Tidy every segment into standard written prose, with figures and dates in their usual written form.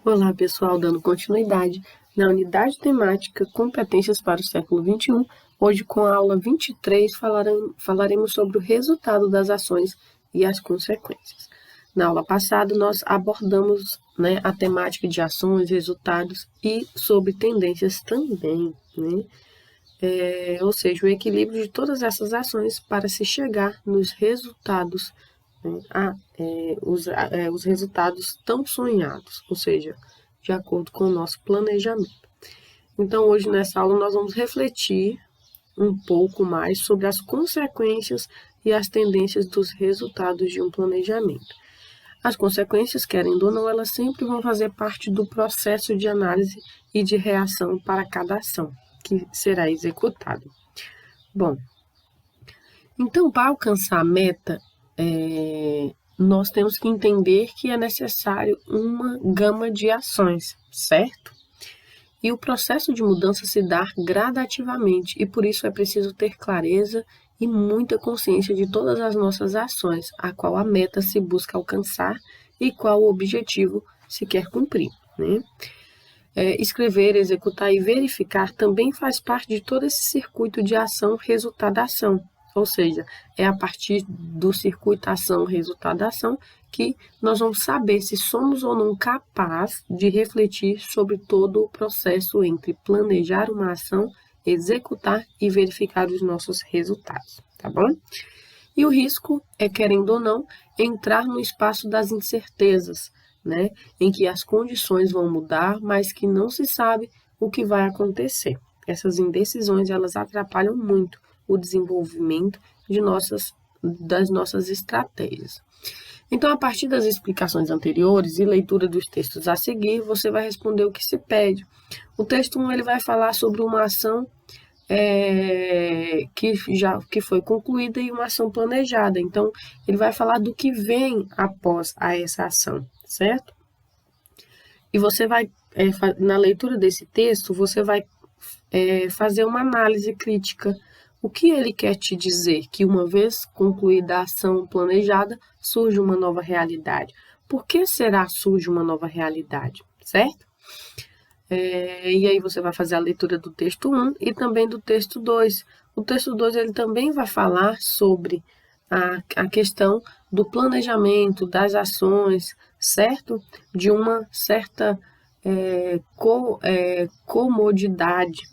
Olá, pessoal, dando continuidade na unidade temática Competências para o século XXI. Hoje, com a aula 23, falaremos sobre o resultado das ações e as consequências. Na aula passada, nós abordamos a temática de ações, resultados e sobre tendências também, ou seja, o equilíbrio de todas essas ações para se chegar nos resultados, os resultados tão sonhados, ou seja, de acordo com o nosso planejamento. Então, hoje nessa aula nós vamos refletir um pouco mais sobre as consequências e as tendências dos resultados de um planejamento. As consequências, querendo ou não, elas sempre vão fazer parte do processo de análise e de reação para cada ação que será executada. Bom, então, para alcançar a meta, nós temos que entender que é necessário uma gama de ações, certo? E o processo de mudança se dá gradativamente, e por isso é preciso ter clareza e muita consciência de todas as nossas ações, a qual a meta se busca alcançar e qual o objetivo se quer cumprir, escrever, executar e verificar também faz parte de todo esse circuito de ação, resultado, ação. Ou seja, é a partir do circuito ação, resultado, ação, que nós vamos saber se somos ou não capazes de refletir sobre todo o processo entre planejar uma ação, executar e verificar os nossos resultados, tá bom? E o risco é, querendo ou não, entrar no espaço das incertezas, em que as condições vão mudar, mas que não se sabe o que vai acontecer. Essas indecisões, elas atrapalham muito o desenvolvimento das nossas estratégias. Então, a partir das explicações anteriores e leitura dos textos a seguir, você vai responder o que se pede. O texto 1 ele vai falar sobre uma ação que foi concluída e uma ação planejada. Então, ele vai falar do que vem após essa ação, certo? E você vai, na leitura desse texto, você vai fazer uma análise crítica. O que ele quer te dizer? Que uma vez concluída a ação planejada, surge uma nova realidade. Por que será surge uma nova realidade, certo? E aí você vai fazer a leitura do texto 1 e também do texto 2. O texto 2 ele também vai falar sobre a questão do planejamento, das ações, certo? De uma certa comodidade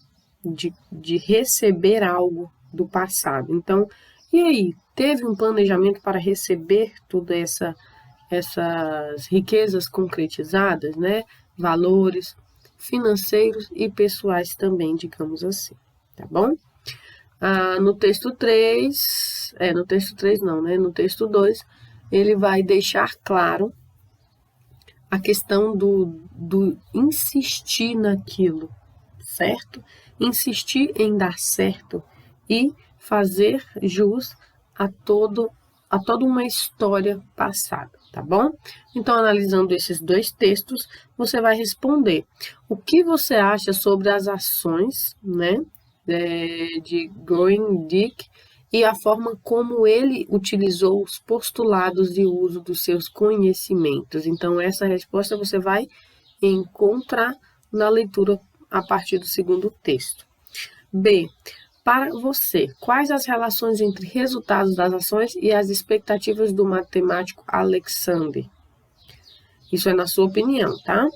de receber algo do passado. Então, e aí? Teve um planejamento para receber todas essas riquezas concretizadas, valores financeiros e pessoais também, digamos assim, tá bom? No texto 3, no texto 2, ele vai deixar claro a questão do insistir naquilo, certo? Insistir em dar certo e fazer jus a toda uma história passada, tá bom? Então, analisando esses dois textos, você vai responder o que você acha sobre as ações, de Groendick e a forma como ele utilizou os postulados de uso dos seus conhecimentos. Então, essa resposta você vai encontrar na leitura a partir do segundo texto. B. Para você, quais as relações entre resultados das ações e as expectativas do matemático Alexander? Isso é na sua opinião, tá?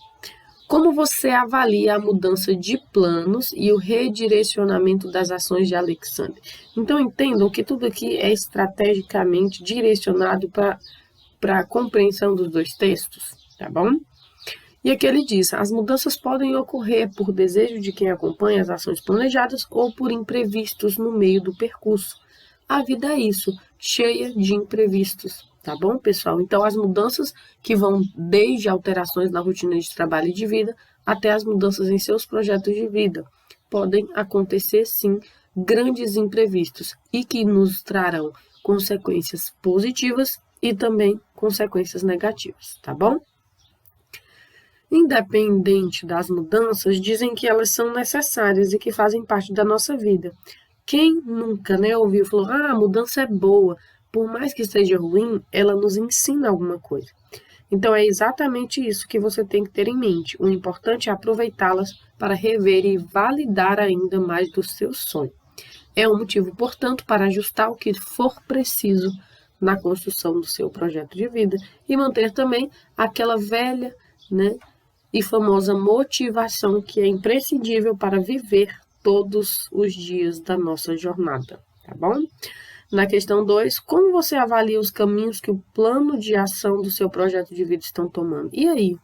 Como você avalia a mudança de planos e o redirecionamento das ações de Alexander? Então, entendam que tudo aqui é estrategicamente direcionado para a compreensão dos dois textos, tá bom? E aqui ele diz, as mudanças podem ocorrer por desejo de quem acompanha as ações planejadas ou por imprevistos no meio do percurso. A vida é isso, cheia de imprevistos, tá bom, pessoal? Então, as mudanças que vão desde alterações na rotina de trabalho e de vida até as mudanças em seus projetos de vida. Podem acontecer, sim, grandes imprevistos e que nos trarão consequências positivas e também consequências negativas, tá bom? Independente das mudanças, dizem que elas são necessárias e que fazem parte da nossa vida. Quem nunca ouviu e falou, a mudança é boa, por mais que seja ruim, ela nos ensina alguma coisa. Então, é exatamente isso que você tem que ter em mente. O importante é aproveitá-las para rever e validar ainda mais do seu sonho. É um motivo, portanto, para ajustar o que for preciso na construção do seu projeto de vida e manter também aquela velha, né, e famosa motivação que é imprescindível para viver todos os dias da nossa jornada, tá bom? Na questão 2, como você avalia os caminhos que o plano de ação do seu projeto de vida estão tomando? E aí?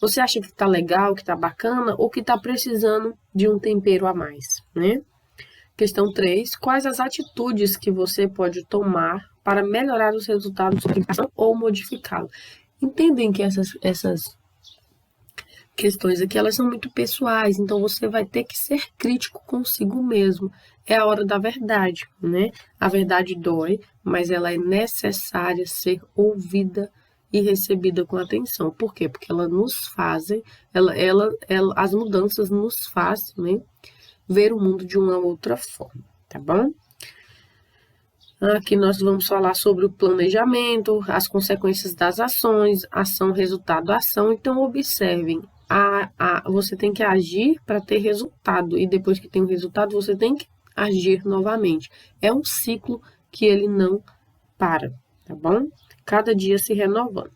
Você acha que está legal, que está bacana ou que está precisando de um tempero a mais, né? Questão 3, quais as atitudes que você pode tomar para melhorar os resultados da aplicação ou modificá-lo? Entendem que essas questões aqui, elas são muito pessoais, então você vai ter que ser crítico consigo mesmo. É a hora da verdade, né? A verdade dói, mas ela é necessária ser ouvida e recebida com atenção. Por quê? Porque ela nos fazem, as mudanças nos fazem, né, ver o mundo de uma outra forma, tá bom? Aqui nós vamos falar sobre o planejamento, as consequências das ações, ação, resultado, ação. Então, observem, você tem que agir para ter resultado, e depois que tem o resultado, você tem que agir novamente. É um ciclo que ele não para, tá bom? Cada dia se renovando.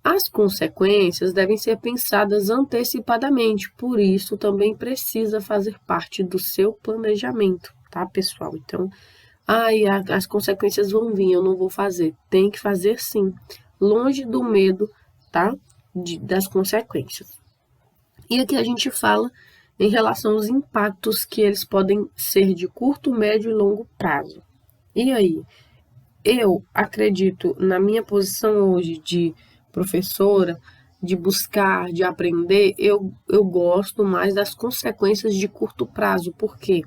As consequências devem ser pensadas antecipadamente, por isso também precisa fazer parte do seu planejamento, tá, pessoal? Então, as consequências vão vir, eu não vou fazer. Tem que fazer sim, longe do medo, tá? Das consequências. E aqui a gente fala em relação aos impactos que eles podem ser de curto, médio e longo prazo. E aí? Eu acredito, na minha posição hoje de professora, de buscar, de aprender, eu gosto mais das consequências de curto prazo. Por quê?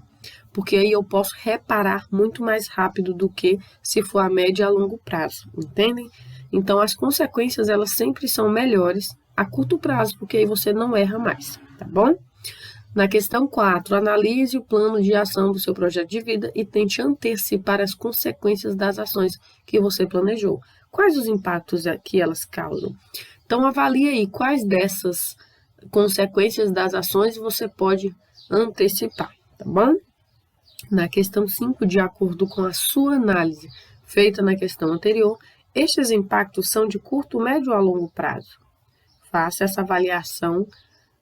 Porque aí eu posso reparar muito mais rápido do que se for a médio e a longo prazo, entendem? Então, as consequências, elas sempre são melhores a curto prazo, porque aí você não erra mais, tá bom? Na questão 4, analise o plano de ação do seu projeto de vida e tente antecipar as consequências das ações que você planejou. Quais os impactos que elas causam? Então, avalie aí quais dessas consequências das ações você pode antecipar, tá bom? Na questão 5, de acordo com a sua análise feita na questão anterior, estes impactos são de curto, médio ou a longo prazo? Faça essa avaliação,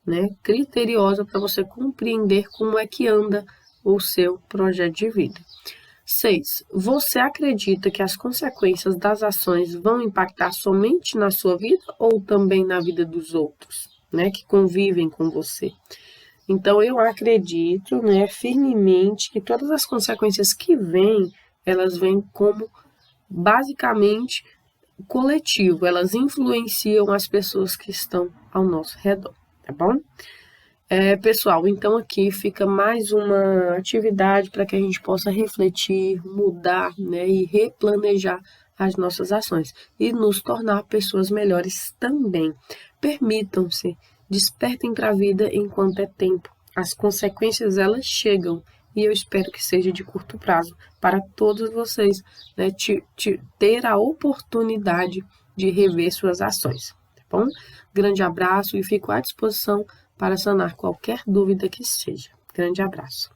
né, criteriosa para você compreender como é que anda o seu projeto de vida. 6. Você acredita que as consequências das ações vão impactar somente na sua vida ou também na vida dos outros, né, que convivem com você? Então, eu acredito, né, firmemente que todas as consequências que vêm, elas vêm como, basicamente, coletivo. Elas influenciam as pessoas que estão ao nosso redor, tá bom? Pessoal, então aqui fica mais uma atividade para que a gente possa refletir, mudar, né, e replanejar as nossas ações e nos tornar pessoas melhores também. Permitam-se, despertem para a vida enquanto é tempo. As consequências, elas chegam e eu espero que seja de curto prazo para todos vocês, né, ter a oportunidade de rever suas ações, tá bom? Grande abraço e fico à disposição para sanar qualquer dúvida que seja. Grande abraço.